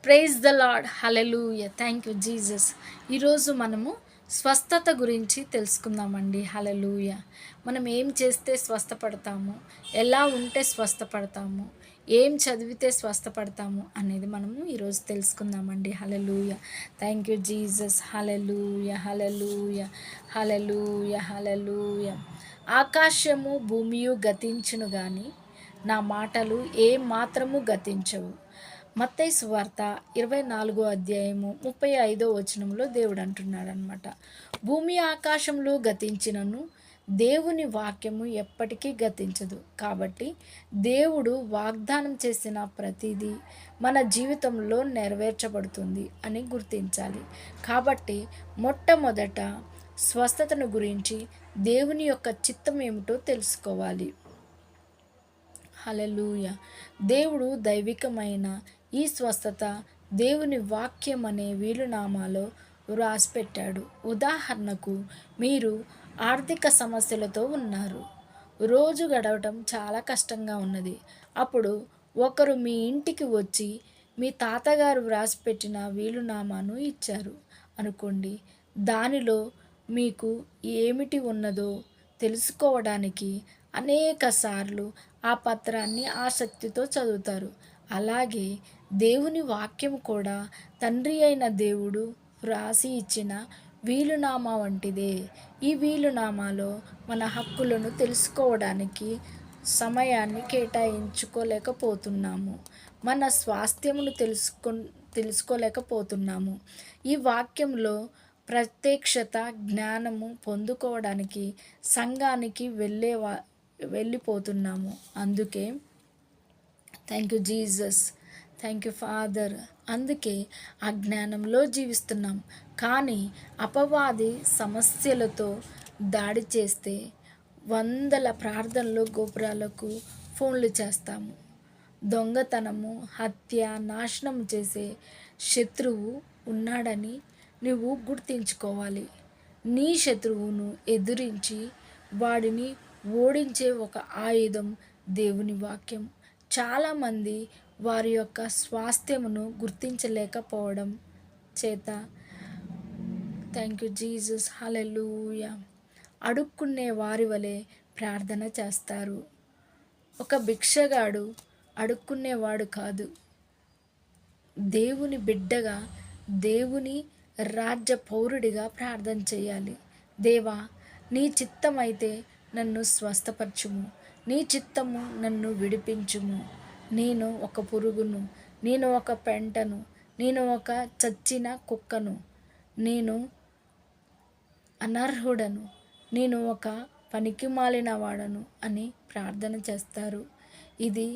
Praise the lord. Hallelujah. Thank you Jesus. ఈరోజు మనము స్వస్థత గురించి తెలుసుకుందామండి. హల్లెలూయా. మనం ఏం చేస్తే స్వస్థపడతాము, ఎలా ఉంటే స్వస్థపడతాము, ఏం చదివితే స్వస్థపడతాము అనేది మనము ఈరోజు తెలుసుకుందామండి. Hallelujah. Thank you Jesus. Hallelujah, hallelujah, hallelujah, hallelujah. ఆకాశము భూమియు గతించును గాని నా మాటలు ఏ మాత్రము గతించవు. మత్తయి సువార్త 24 అధ్యాయము 35 వచనంలో దేవుడు అంటున్నాడనమాట. భూమి ఆకాశంలో గతించినను దేవుని వాక్యము ఎప్పటికీ గతించదు. కాబట్టి దేవుడు వాగ్దానం చేసిన ప్రతిదీ మన జీవితంలో నెరవేర్చబడుతుంది అని గుర్తించాలి. కాబట్టి మొట్టమొదట స్వస్థతను గురించి దేవుని యొక్క చిత్తం ఏమిటో తెలుసుకోవాలి. హల్లెలూయా. దేవుడు దైవికమైన ఈ స్వస్థత దేవుని వాక్యం అనే వీలునామాలో వ్రాసిపెట్టాడు. ఉదాహరణకు, మీరు ఆర్థిక సమస్యలతో ఉన్నారు. రోజు గడవటం చాలా కష్టంగా ఉన్నది. అప్పుడు ఒకరు మీ ఇంటికి వచ్చి మీ తాతగారు వ్రాసిపెట్టిన వీలునామాను ఇచ్చారు అనుకోండి. దానిలో మీకు ఏమిటి ఉన్నదో తెలుసుకోవడానికి అనేక సార్లు ఆ పత్రాన్ని ఆసక్తితో చదువుతారు. అలాగే దేవుని వాక్యం కూడా తండ్రి అయిన దేవుడు వ్రాసి ఇచ్చిన వీలునామా వంటిదే. ఈ వీలునామాలో మన హక్కులను తెలుసుకోవడానికి సమయాన్ని కేటాయించుకోలేకపోతున్నాము. మన స్వాస్థ్యమును తెలుసుకోలేకపోతున్నాము. ఈ వాక్యంలో ప్రత్యక్షత జ్ఞానము పొందుకోవడానికి సంఘానికి వెళ్ళిపోతున్నాము. అందుకే thank you Jesus, thank you father. అందుకే ఆ జ్ఞానంలో జీవిస్తున్నాం. కానీ అపవాది సమస్యలతో దాడి చేస్తే వందల ప్రార్థనలు గోపురాలకు ఫోన్లు చేస్తాము. దొంగతనము, హత్య, నాశనం చేసే శత్రువు ఉన్నాడని నువ్వు గుర్తించుకోవాలి. నీ శత్రువును ఎదిరించి వాడిని ఓడించే ఒక ఆయుధం దేవుని వాక్యం. చాలామంది వారి యొక్క స్వాస్థ్యమును గుర్తించలేకపోవడం చేత థ్యాంక్ యూ జీసస్, హల్లెలూయా, అడుక్కునే వారి వలె ప్రార్థన చేస్తారు. ఒక భిక్షగాడు అడుక్కునేవాడు కాదు. దేవుని బిడ్డగా, దేవుని రాజ్య పౌరుడిగా ప్రార్థన చేయాలి. దేవా, నీ చిత్తమైతే నన్ను స్వస్థపరచుము, నీ చిత్తము నన్ను విడిపించుము. నేను ఒక పురుగును, నేను ఒక పెంటను, నేను ఒక చచ్చిన కుక్కను, నేను అనర్హుడను, నేను ఒక పనికిమాలిన వాడను అని ప్రార్థన చేస్తారు. ఇది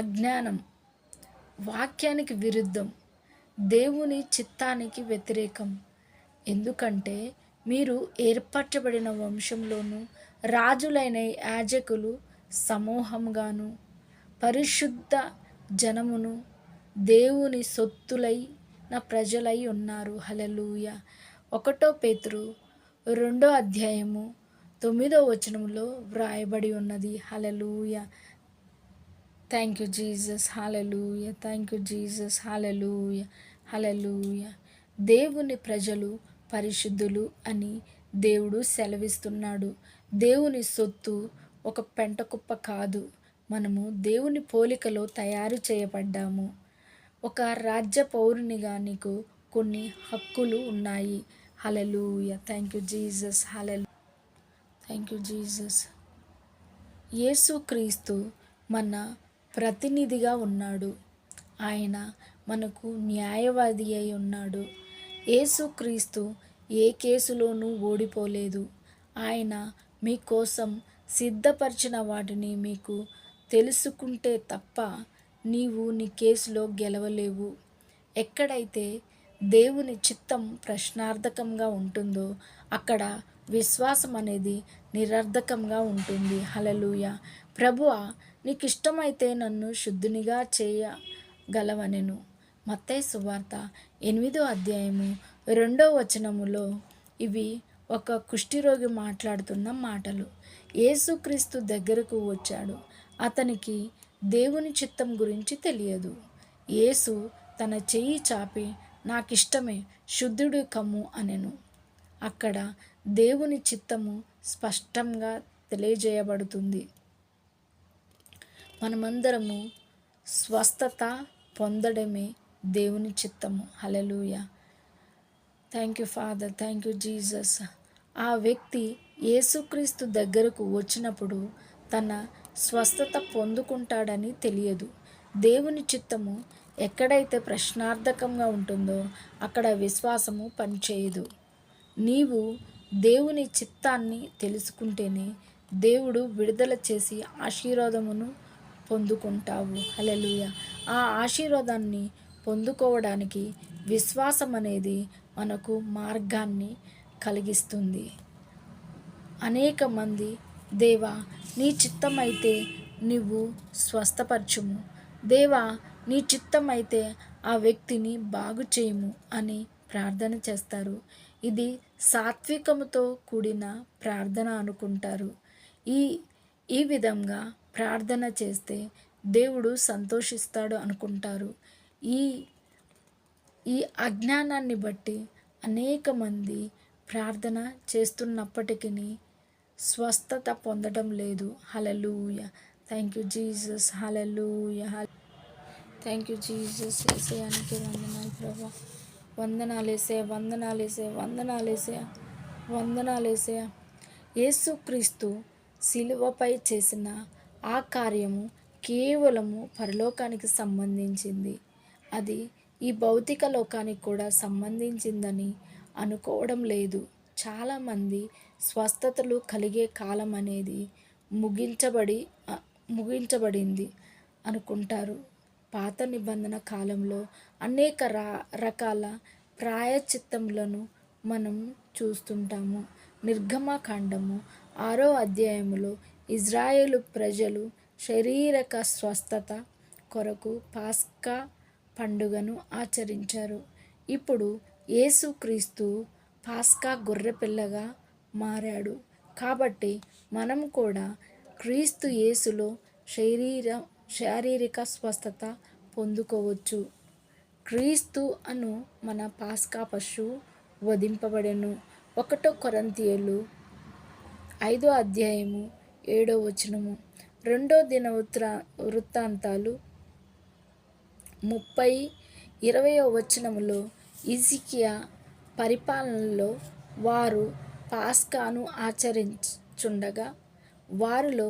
అజ్ఞానం, వాక్యానికి విరుద్ధం, దేవుని చిత్తానికి వ్యతిరేకం. ఎందుకంటే మీరు ఏర్పరచబడిన వంశంలోను రాజులైన యాజకులు సమూహంగాను పరిశుద్ధ జనమును దేవుని సొత్తులైన ప్రజలై ఉన్నారు. హల్లెలూయా. 1 పేతురు 2 అధ్యాయము 9 వచనంలో వ్రాయబడి ఉన్నది. Hallelujah. Thank you Jesus, hallelujah, thank you Jesus, hallelujah, hallelujah. దేవుని ప్రజలు పరిశుద్ధులు అని దేవుడు సెలవిస్తున్నాడు. దేవుని సొత్తు ఒక పెంటకుప్ప కాదు. మనము దేవుని పోలికలో తయారు చేయబడ్డాము. ఒక రాజ్య పౌరునిగా నీకు కొన్ని హక్కులు ఉన్నాయి. Hallelujah. Thank you Jesus, hallelujah, thank you Jesus. యేసుక్రీస్తు మన ప్రతినిధిగా ఉన్నాడు. ఆయన మనకు న్యాయవాది అయి ఉన్నాడు. యేసుక్రీస్తు ఏ కేసులోనూ ఓడిపోలేదు. ఆయన మీకోసం సిద్ధపరిచిన వాటిని మీకు తెలుసుకుంటే తప్ప నీవు నీ కేసులో గెలవలేవు. ఎక్కడైతే దేవుని చిత్తం ప్రశ్నార్థకంగా ఉంటుందో అక్కడ విశ్వాసం అనేది నిరర్ధకంగా ఉంటుంది. హల్లెలూయా. ప్రభువా, నీకు ఇష్టమైతే నన్ను శుద్ధునిగా చేయగలవనెను. మత్తయి సువార్త 8 అధ్యాయము 2 వచనములో ఇవి ఒక కుష్ఠిరోగి మాట్లాడుతున్న మాటలు. యేసుక్రీస్తు దగ్గరకు వచ్చాడు. అతనికి దేవుని చిత్తం గురించి తెలియదు. యేసు తన చెయ్యి చాపి నాకిష్టమే, శుద్ధుడు కమ్ము అనెను. అక్కడ దేవుని చిత్తము స్పష్టంగా తెలియజేయబడుతుంది. మనమందరము స్వస్థత పొందడమే దేవుని చిత్తము. Hallelujah. Thank you father, thank you Jesus. ఆ వ్యక్తి యేసుక్రీస్తు దగ్గరకు వచ్చినప్పుడు తన స్వస్థత పొందుకుంటాడని తెలియదు. దేవుని చిత్తము ఎక్కడైతే ప్రశ్నార్థకంగా ఉంటుందో అక్కడ విశ్వాసము పనిచేయదు. నీవు దేవుని చిత్తాన్ని తెలుసుకుంటేనే దేవుడు విడుదల చేసి ఆశీర్వాదమును పొందుకుంటావు. హల్లెలూయా. ఆ ఆశీర్వాదాన్ని పొందుకోవడానికి విశ్వాసం అనేది మనకు మార్గాన్ని కలిగిస్తుంది. అనేక మంది దేవా నీ చిత్తమైతే నువ్వు స్వస్థపరచుము, దేవా నీ చిత్తమైతే ఆ వ్యక్తిని బాగు చేయుము అని ప్రార్థన చేస్తారు. ఇది సాత్వికముతో కూడిన ప్రార్థన అనుకుంటారు. ఈ ఈ విధంగా ప్రార్థన చేస్తే దేవుడు సంతోషిస్తాడు అనుకుంటారు. ఈ ఈ అజ్ఞానాన్ని బట్టి అనేక మంది ప్రార్థన చేస్తున్నప్పటికీ స్వస్థత పొందడం లేదు. Hallelujah. Thank you Jesus. Hallelujah. Thank you Jesus. యేసయ్యానికి వందనాలు ప్రభా. వందనాలేసయ్యా, వందనాలేసయ్యా, వందనాలేసయ్యా, వందనాలేసయ్యా. యేసుక్రీస్తు శిలువపై చేసిన ఆ కార్యము కేవలము పరలోకానికి సంబంధించింది. అది ఈ భౌతిక లోకానికి కూడా సంబంధించిందని అనుకోవడం లేదు. చాలామంది స్వస్థతలు కలిగే కాలం అనేది ముగించబడింది అనుకుంటారు. పాత నిబంధన కాలంలో అనేక రకాల ప్రాయశ్చిత్తములను మనం చూస్తుంటాము. నిర్గమకాండము 6వ అధ్యాయములో ఇజ్రాయేలు ప్రజలు శారీరక స్వస్థత కొరకు పాస్కా పండుగను ఆచరించారు. ఇప్పుడు యేసుక్రీస్తు పాస్కా గొర్రెపిల్లగా మారాడు. కాబట్టి మనం కూడా క్రీస్తు యేసులో శారీరక స్వస్థత పొందుకోవచ్చు. క్రీస్తు అను మన పాస్కా పశువు వధింపబడెను. 1 కొరింథీయులు 5వ అధ్యాయము 7వ వచనము, 2 దినవృత్తాంతాలు 30:20వ వచనములో హిజ్కియా పరిపాలనలో వారు పాస్కాను ఆచరించుండగా వారిలో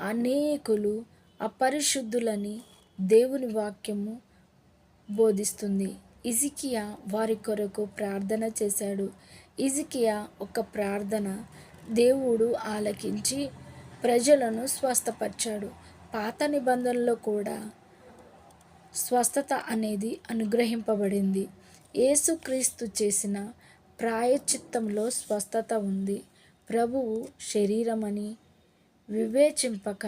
అనేకులు అపరిశుద్ధులని దేవుని వాక్యము బోధిస్తుంది. హిజ్కియా వారి కొరకు ప్రార్థన చేశాడు. హిజ్కియా ఒక ప్రార్థన దేవుడు ఆలకించి ప్రజలను స్వస్థపరిచాడు. పాత నిబంధనలో కూడా స్వస్థత అనేది అనుగ్రహింపబడింది. యేసుక్రీస్తు చేసిన ప్రాయశ్చిత్తంలో స్వస్థత ఉంది. ప్రభువు శరీరమని వివేచింపక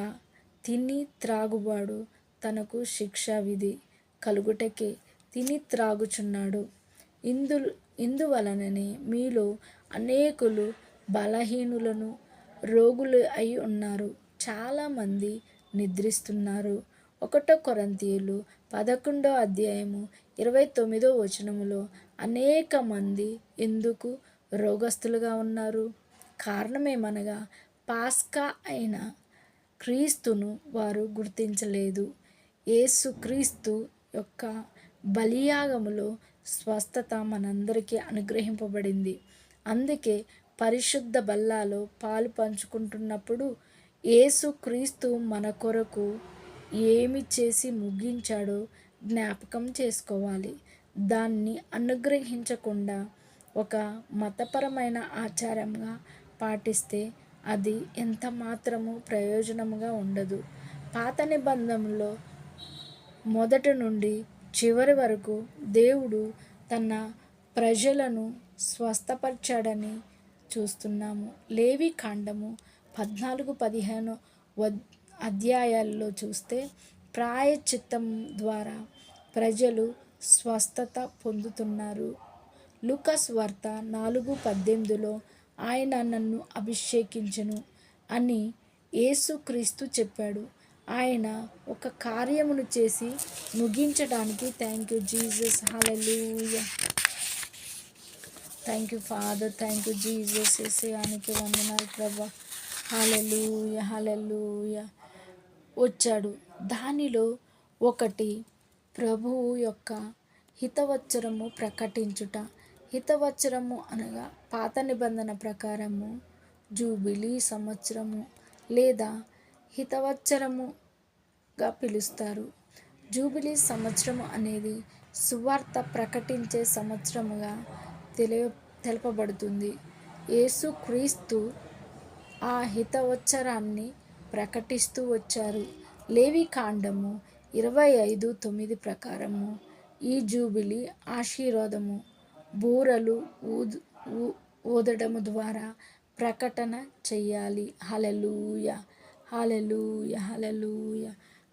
తిని త్రాగువాడు తనకు శిక్షా విధి కలుగుటకే తిని త్రాగుచున్నాడు. ఇందువలననే మీలో అనేకులు బలహీనులను రోగులు అయి ఉన్నారు, చాలామంది నిద్రిస్తున్నారు. 1 కొరింథీయులు 11వ అధ్యాయము 29వ వచనములో అనేక మంది ఎందుకు రోగస్తులుగా ఉన్నారు? కారణమేమనగా పాస్కా అయిన క్రీస్తును వారు గుర్తించలేదు. యేసుక్రీస్తు యొక్క బలియాగములో స్వస్థత మనందరికీ అనుగ్రహింపబడింది. అందుకే పరిశుద్ధ బల్లాలో పాలు పంచుకుంటున్నప్పుడు యేసుక్రీస్తు మన కొరకు ఏమి చేసి ముగించాడో జ్ఞాపకం చేసుకోవాలి. దాన్ని అనుగ్రహించకుండా ఒక మతపరమైన ఆచారంగా పాటిస్తే అది ఎంత మాత్రము ప్రయోజనముగా ఉండదు. పాత నిబంధనలో మొదటి నుండి చివరి వరకు దేవుడు తన ప్రజలను స్వస్థపరిచాడని చూస్తున్నాము. లేవి కాండము 14-15 అధ్యాయాల్లో చూస్తే ప్రాయశ్చిత్తం ద్వారా ప్రజలు స్వస్థత పొందుతున్నారు. లూకాసు వార్త 4:18లో ఆయన నన్ను అభిషేకించెను అని యేసుక్రీస్తు చెప్పాడు. ఆయన ఒక కార్యమును చేసి ముగించడానికి. Thank you Jesus. Hallelujah. Thank you father. Thank you Jesus. యేసయ్యానికి వందనాలు ప్రభా. హల్లెలూయా. హల్లెలూయా. వచ్చాడు. దానిలో ఒకటి ప్రభువు యొక్క హితవచ్చరము ప్రకటించుట. హితవచ్చరము అనగా పాత నిబంధన ప్రకారము జూబిలీ సంవత్సరము లేదా హితవచ్చరముగా పిలుస్తారు. జూబిలీ సంవత్సరము అనేది సువార్త ప్రకటించే సంవత్సరముగా తెలుపబడుతుంది. యేసుక్రీస్తు ఆ హితవచ్చరాన్ని ప్రకటిస్తూ వచ్చారు. లేవికాండము 25:9 ప్రకారము ఈ జూబిలీ ఆశీర్వాదము బూరలు ఊదడము ద్వారా ప్రకటన చెయ్యాలి. హల్లెలూయా. హల్లెలూయా. హల్లెలూయా.